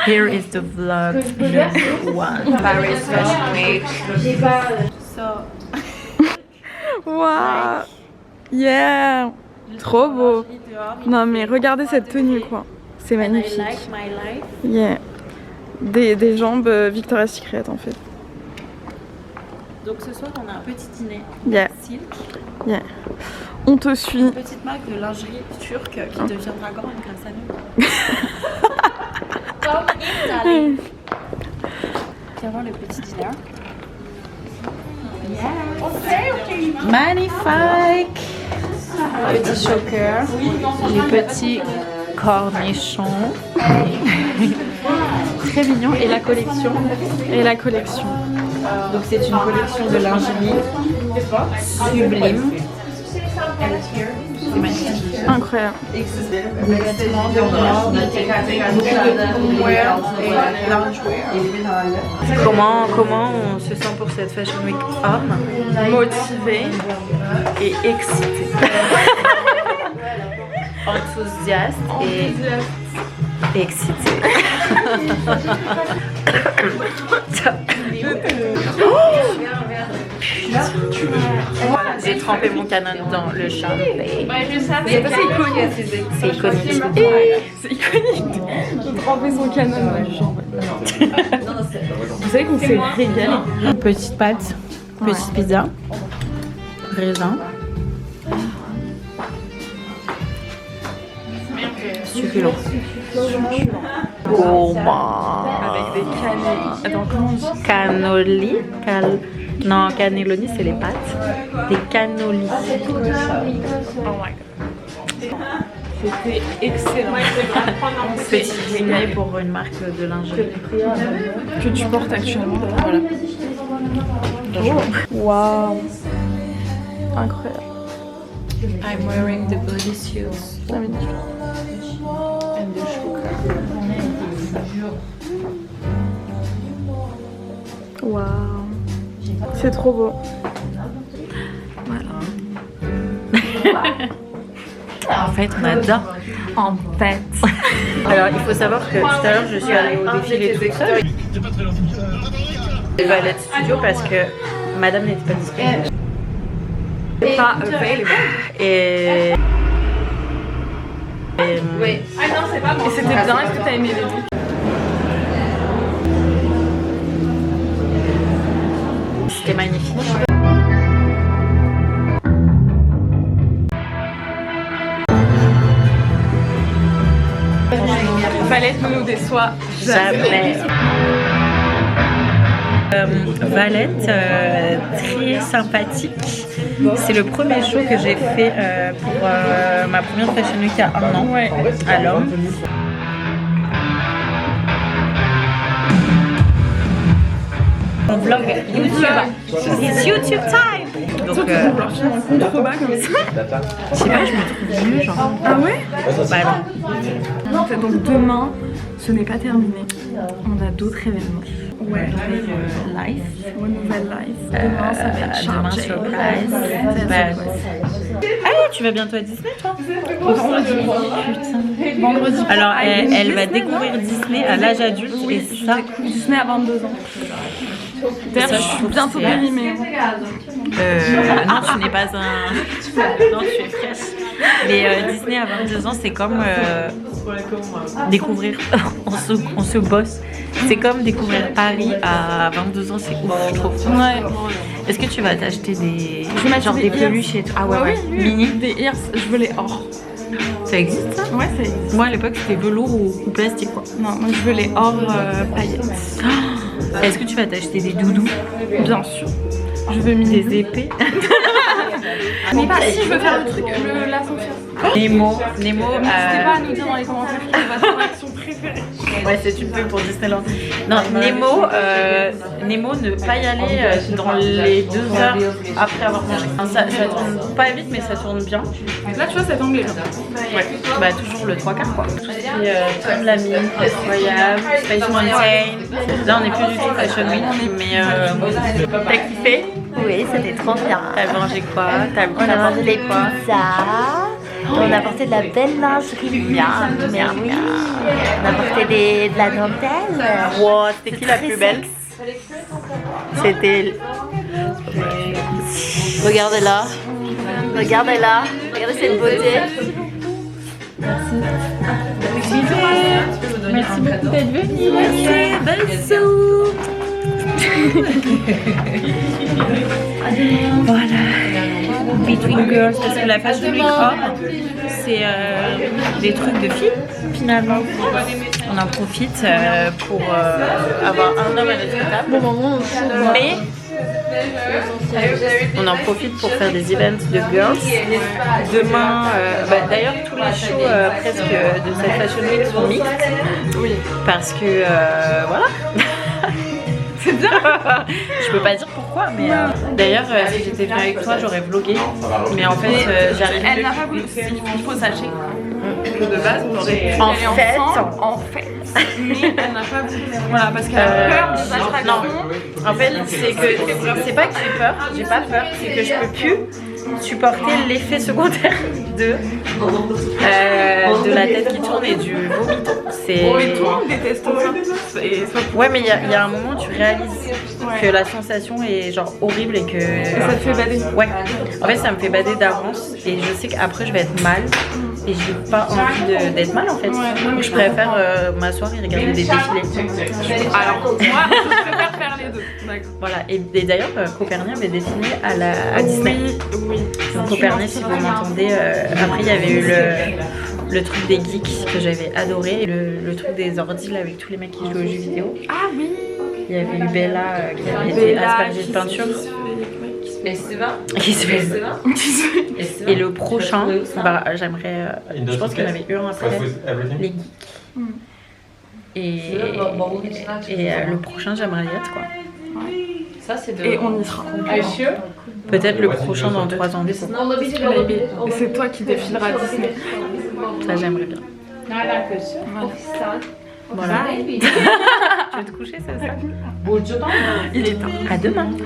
Here is the vlog number 1. Paris Fashion Week. So. Waouh! Yeah! Trop beau! Non mais regardez cette tenue quoi. C'est magnifique. Yeah. Des jambes Victoria's Secret en fait. Donc ce soir on a un petit dîner. Yeah. Silk. Yeah. On te suit. Une petite marque de lingerie turque qui deviendra grande grâce à nous. Comme Italie. Tu vas voir le petit dîner. Yeah. Magnifique. Petit choker. Les petits cornichons. Très mignon. Et la collection. Et la collection. Donc c'est une collection de lingerie sublime. C'est magnifique. Incroyable. Des vêtements de mode, Comment on se sent pour cette Fashion Week homme? Motivé et excité. Enthousiaste et excité. J'ai trempé mon canon dans le champagne. C'est iconique. C'est iconique. C'est iconique de tremper son canon dans le champagne. Vous savez qu'on s'est régalé. Petite pâte, petite pizza, raisin. Succulent. Avec des cannelli. Attends, comment on dit? Cannoli. Non, cannelloni, c'est les pâtes. Des cannolis. Oh my god. C'était excellent. Petit dîner pour une marque de lingerie. Que tu portes actuellement. Voilà. Waouh. Incroyable. I'm wearing the bodysuit. And the choker. Waouh. C'est trop beau. Voilà. En fait, on adore. En fait. Alors, il faut savoir que tout à l'heure, je suis allée au défilé toute seule. Les Valette Studio parce que madame n'était pas disponible. Pas available. Et c'était bien, est-ce que t'as aimé les trucs? C'était magnifique. Valette ne nous déçoit Jamais. Valette, très sympathique. C'est le premier show que j'ai fait pour ma première Fashion Week il y a 1 an à Londres. Mon vlog YouTube. It's YouTube time. Donc trop bas comme ça. je sais pas, je me trouve mieux genre. Ah ouais? Bah non. En fait, donc demain, ce n'est pas terminé. On a d'autres événements. Ouais. Live. Une nouvelle live. Demain, ça va être Demain, chargé. surprise. Ah, tu vas bientôt à Disney, toi? Vendredi. Alors, elle va découvrir Disney à l'âge adulte et ça. Disney à 22 ans. D'ailleurs, je suis bientôt périmée. Non, tu n'es pas un. Non, tu es fraîche. Mais Disney à 22 ans, c'est comme découvrir. on se bosse. C'est comme découvrir Paris à 22 ans, c'est ouf, je trouve. Ouais. Est-ce que tu vas t'acheter des. Je vais m'acheter des des peluches et tout? Ah ouais. Mini? Des ears, je veux les or. Ça existe ça? Ouais, ça existe. Moi à l'époque c'était velours ou plastique quoi. Non, moi je veux les or paillettes. Est-ce que tu vas t'acheter des doudous? Bien sûr. Je veux miner Des épées? Mais pas si je veux faire le truc, l'ascenseur. Nemo. N'hésitez pas à nous dire dans les commentaires quelle est votre attraction préférée. Ouais, c'est une pub pour Disneyland. Non, Nemo ne pas y aller dans les 2 heures après avoir mangé. Ça tourne pas vite, mais ça tourne bien. Là, tu vois, cet angle est bien. Ouais, bah toujours le 3/4 quoi. Tout ce qui est Tom Lamy, Incroyable, Space Mountain. Là, on n'est plus du tout Fashion Week, mais t'as kiffé? Oui, c'était trop bien. T'as mangé quoi? On a mangé des pizzas. On a porté de la belle lingerie. Mais oui. On a porté de la dentelle. Wow, c'était qui la plus belle? C'était... Regardez-la. Regardez-la. Regardez cette beauté. Merci beaucoup d'être venu. Bisous. Voilà. Between Girls, parce que la Fashion Week c'est des trucs de filles finalement. On en profite pour avoir un homme à notre table. Mais on en profite pour faire des events de girls. Demain, d'ailleurs tous les shows presque de cette Fashion Week sont mixtes. Parce que voilà. C'est bien. Je peux pas dire pourquoi, mais d'ailleurs, si j'étais venue avec toi, j'aurais vlogué. Mais en fait, j'arrive. Elle n'a pas voulu. Il faut sachez que de base, on aurait En allé fait. ensemble, mais elle n'a pas voulu. Voilà, parce qu'elle a peur de l'attraction. Non, en fait, c'est que c'est pas que j'ai pas peur, c'est que je peux plus supporter l'effet secondaire de la tête qui tourne et du vomito. Mais tout le monde déteste ça. Ouais, mais il y a un moment où tu réalises que la sensation est genre horrible et que. Et ça te fait bader. Ouais. En fait, ça me fait bader d'avance et je sais qu'après je vais être mal et j'ai pas envie d'être mal en fait. Donc je préfère m'asseoir et regarder des défilés. Alors, moi, je préfère faire les deux. D'accord. Voilà. Et d'ailleurs, Copernic avait défilé à Disney. Oui. Donc Copernic, si vous m'entendez, après il y avait eu le truc des geeks que j'avais adoré, le truc des ordis là, avec tous les mecs qui jouent aux jeux vidéo. Ah oui. Il y avait eu Bella qui avait été aspergée de peinture. Qui se fait. Et le prochain, j'aimerais. Je pense qu'il y en avait eu un après, les geeks. Et le prochain, j'aimerais y être quoi. Et on y sera. Peut-être le prochain dans 3 ans. Et c'est toi qui défileras à Disney. Ça, j'aimerais bien. Voilà. Tu veux te coucher, c'est ça? Il est temps. À demain.